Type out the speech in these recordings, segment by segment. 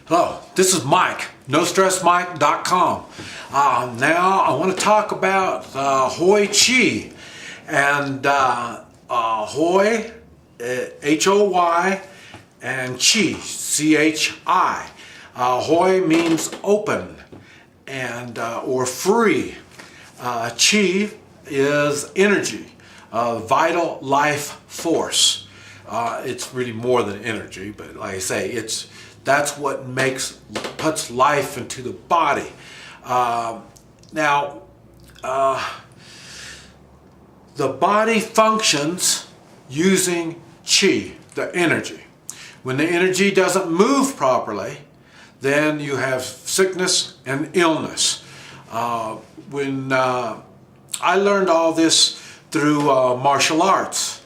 Hello, this is Mike, NoStressMike.com. Now I want to talk about Hoi Chi and Hoi, H-O-Y, and Chi, C-H-I. Hoi means open and or free. Chi is energy, vital life force. It's really more than energy, but like I say, that's what puts life into the body. Now, the body functions using Chi, the energy. When the energy doesn't move properly, then you have sickness and illness. When I learned all this through martial arts.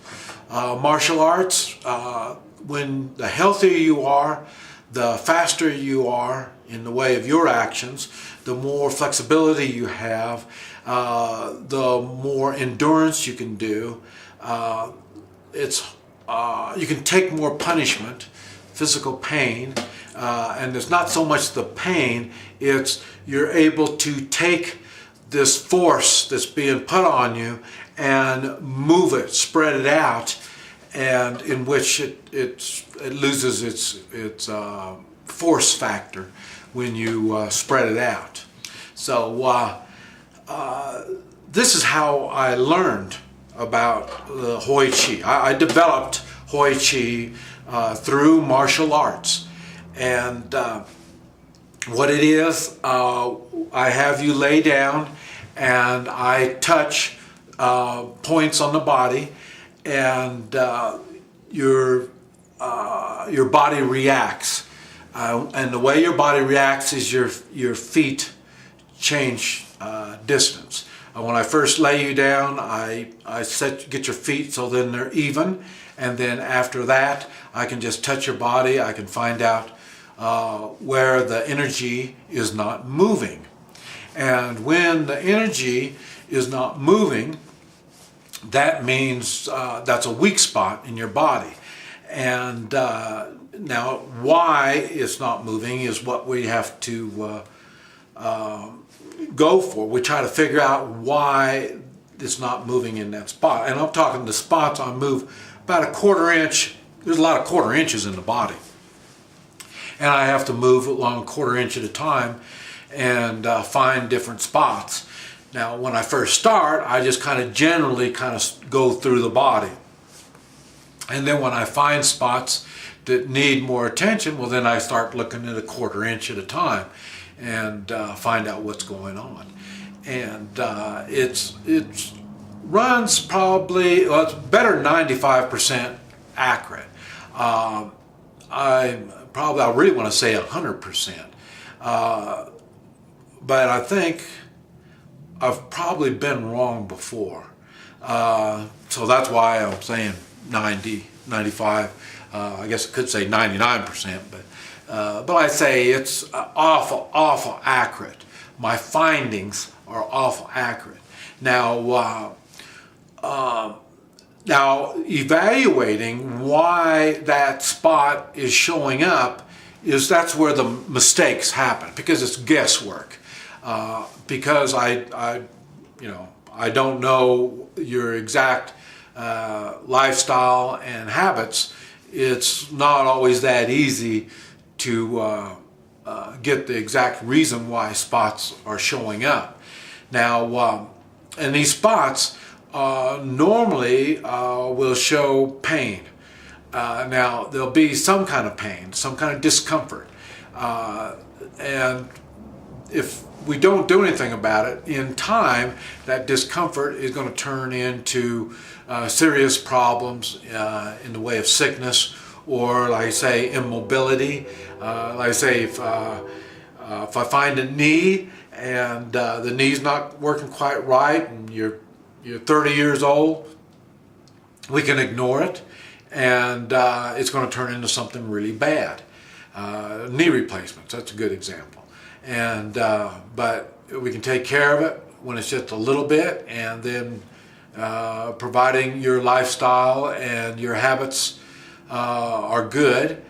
When the healthier you are, the faster you are in the way of your actions, the more flexibility you have, the more endurance you can do. You can take more punishment, physical pain, and it's not so much the pain, it's you're able to take this force that's being put on you and move it, spread it out, and in which it loses its force factor when you spread it out. So this is how I learned about the Hoi Chi. I developed Hoi Chi through martial arts, and what it is, I have you lay down and I touch points on the body, and your body reacts, and the way your body reacts is your feet change distance. When I first lay you down, I get your feet so then they're even, and then after that I can just touch your body. I can find out where the energy is not moving, and when the energy is not moving, that means that's a weak spot in your body. And now why it's not moving is what we have to go for. We try to figure out why it's not moving in that spot. And I'm talking the spots I move about a quarter inch. There's a lot of quarter inches in the body, and I have to move along a quarter inch at a time and find different spots. Now, when I first start, I just generally go through the body. And then when I find spots that need more attention, well, then I start looking at a quarter inch at a time and find out what's going on. And it runs probably, well, it's better 95% accurate. I really want to say 100%. But I think I've probably been wrong before. So that's why I'm saying 90, 95. I guess I could say 99%, but I say it's awful accurate. My findings are awful accurate. Now, evaluating why that spot is showing up that's where the mistakes happen, because it's guesswork. Because I don't know your exact lifestyle and habits. It's not always that easy to get the exact reason why spots are showing up. Now, and these spots normally will show pain. Now, there'll be some kind of pain, some kind of discomfort, and if we don't do anything about it, in time, that discomfort is going to turn into serious problems in the way of sickness, or, like I say, immobility. Like I say, if I find a knee and the knee's not working quite right, and you're 30 years old, we can ignore it, and it's going to turn into something really bad. Knee replacements, that's a good example. And but we can take care of it when it's just a little bit, and then providing your lifestyle and your habits are good,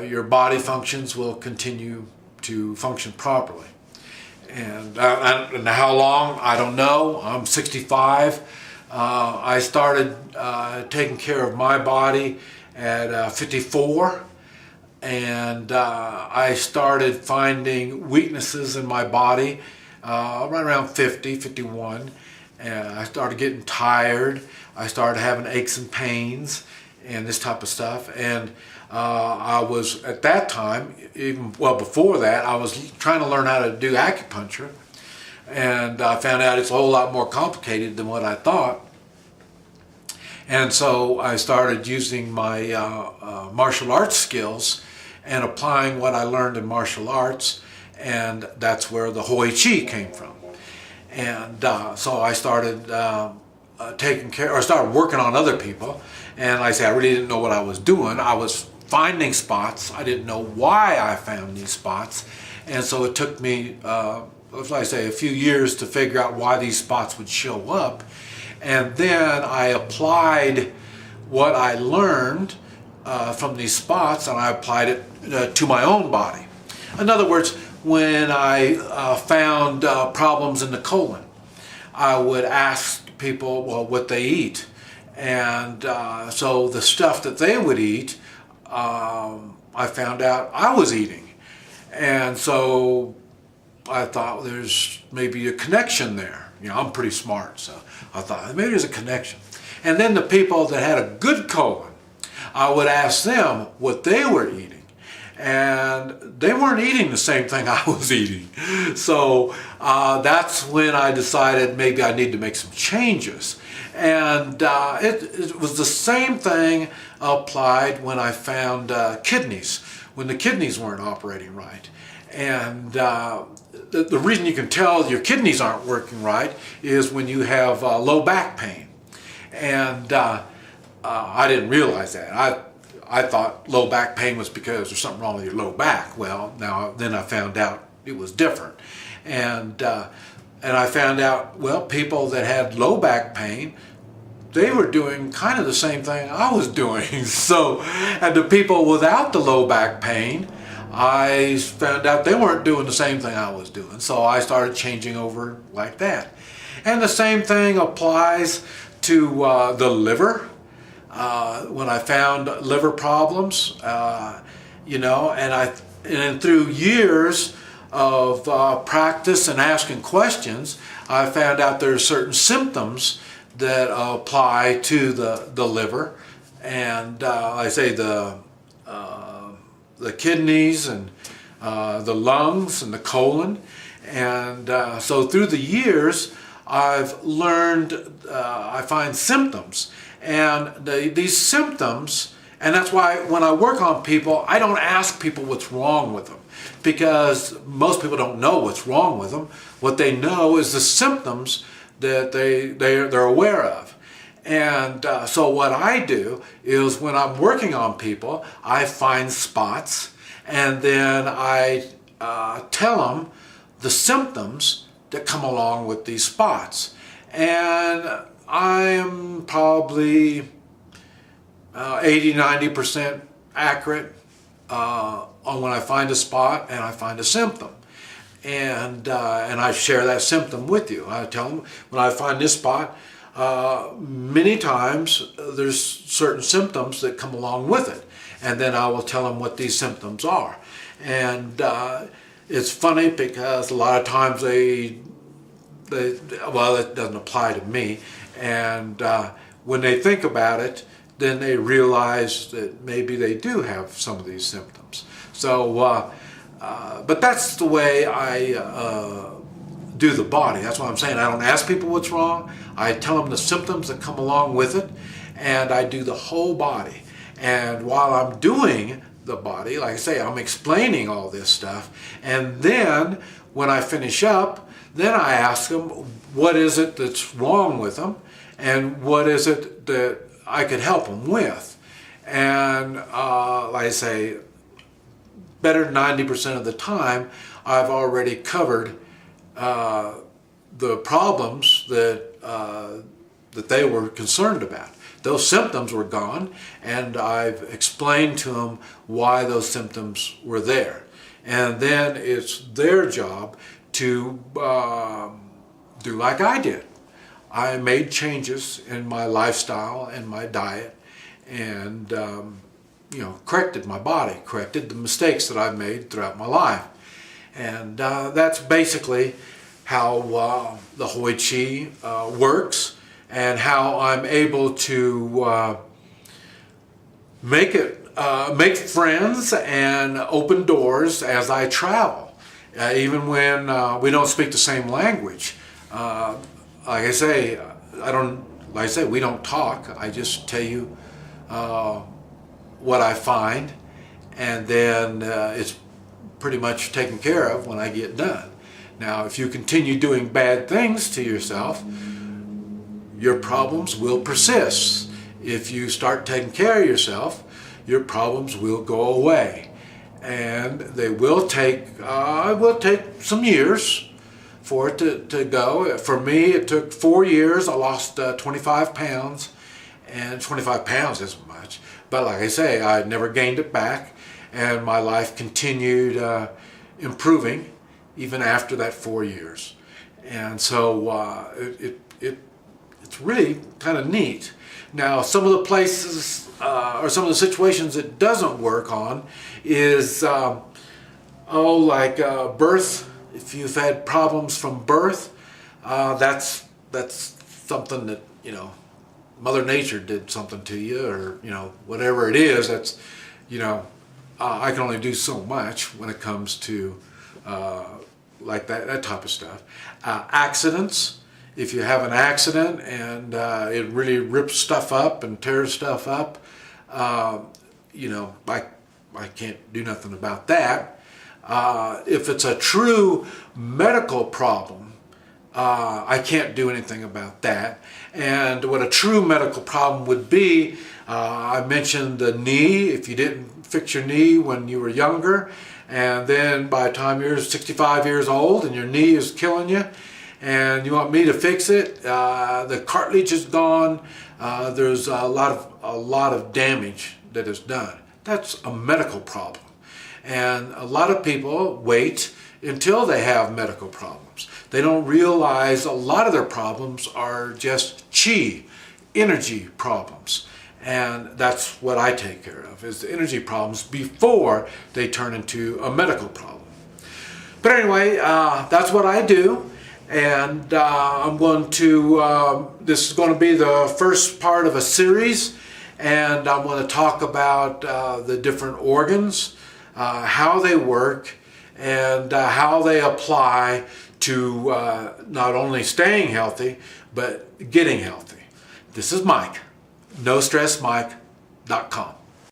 your body functions will continue to function properly. And how long, I don't know. I'm 65. I started taking care of my body at 54, and I started finding weaknesses in my body right around 50, 51. And I started getting tired. I started having aches and pains and this type of stuff. And I was, at that time, even well before that, I was trying to learn how to do acupuncture. And I found out it's a whole lot more complicated than what I thought. And so I started using my martial arts skills and applying what I learned in martial arts, and that's where the Hoi Chi came from. And so I started started working on other people, and like I say, I really didn't know what I was doing. I was finding spots. I didn't know why I found these spots, and so it took me, like I say, a few years to figure out why these spots would show up. And then I applied what I learned from these spots, and I applied it to my own body. In other words, when I found problems in the colon, I would ask people, well, what they eat. And so the stuff that they would eat, I found out I was eating. And so I thought there's maybe a connection there. You know, I'm pretty smart, so I thought maybe there's a connection. And then the people that had a good colon, I would ask them what they were eating. And they weren't eating the same thing I was eating. So that's when I decided maybe I need to make some changes. And it was the same thing applied when I found kidneys, when the kidneys weren't operating right. And the reason you can tell your kidneys aren't working right is when you have low back pain. And I didn't realize that. I thought low back pain was because there's something wrong with your low back. Well, then I found out it was different. And I found out, well, people that had low back pain, they were doing kind of the same thing I was doing. So, and the people without the low back pain, I found out they weren't doing the same thing I was doing. So I started changing over like that. And the same thing applies to the liver. When I found liver problems, you know, and through years of practice and asking questions, I found out there are certain symptoms that apply to the liver, and I say the kidneys and the lungs and the colon. And so through the years, I've learned, I find symptoms. And these symptoms, and that's why when I work on people, I don't ask people what's wrong with them, because most people don't know what's wrong with them. What they know is the symptoms that they're aware of. And so what I do is when I'm working on people, I find spots, and then I tell them the symptoms that come along with these spots. And I am probably 80–90% accurate on when I find a spot and I find a symptom. And I share that symptom with you. I tell them when I find this spot, many times there's certain symptoms that come along with it. And then I will tell them what these symptoms are. And it's funny because a lot of times well, it doesn't apply to me. And when they think about it, then they realize that maybe they do have some of these symptoms. So, but that's the way I do the body. That's what I'm saying. I don't ask people what's wrong. I tell them the symptoms that come along with it, and I do the whole body. And while I'm doing the body, like I say, I'm explaining all this stuff. And then when I finish up, then I ask them, what is it that's wrong with them? And what is it that I could help them with? And like I say, better than 90% of the time, I've already covered the problems that they were concerned about. those symptoms were gone, and I've explained to them why those symptoms were there. And then it's their job to do like I did. I made changes in my lifestyle and my diet, and corrected my body, corrected the mistakes that I've made throughout my life. And that's basically how the Hoi Chi works, and how I'm able to make friends and open doors as I travel, even when we don't speak the same language. Like I say, we don't talk. I just tell you what I find, and then it's pretty much taken care of when I get done. Now, if you continue doing bad things to yourself, your problems will persist. If you start taking care of yourself, your problems will go away, and they will take some years for it to go. For me, it took 4 years. I lost 25 pounds, and 25 pounds isn't much, but like I say, I never gained it back, and my life continued improving even after that 4 years. And so it's really kind of neat. Now, some of the places or some of the situations it doesn't work on is like birth. If you've had problems from birth, that's something that, Mother Nature did something to you, or whatever it is. That's I can only do so much when it comes to like that type of stuff. Accidents. If you have an accident and it really rips stuff up and tears stuff up, I can't do nothing about that. If it's a true medical problem, I can't do anything about that. And what a true medical problem would be, I mentioned the knee. If you didn't fix your knee when you were younger, and then by the time you're 65 years old and your knee is killing you, and you want me to fix it, the cartilage is gone, there's a lot of damage that is done. That's a medical problem. And a lot of people wait until they have medical problems. They don't realize a lot of their problems are just chi, energy problems. And that's what I take care of, is the energy problems before they turn into a medical problem. But anyway, that's what I do. And I'm going to, this is going to be the first part of a series, and I'm going to talk about the different organs, how they work, and how they apply to not only staying healthy, but getting healthy. This is Mike, NoStressMike.com.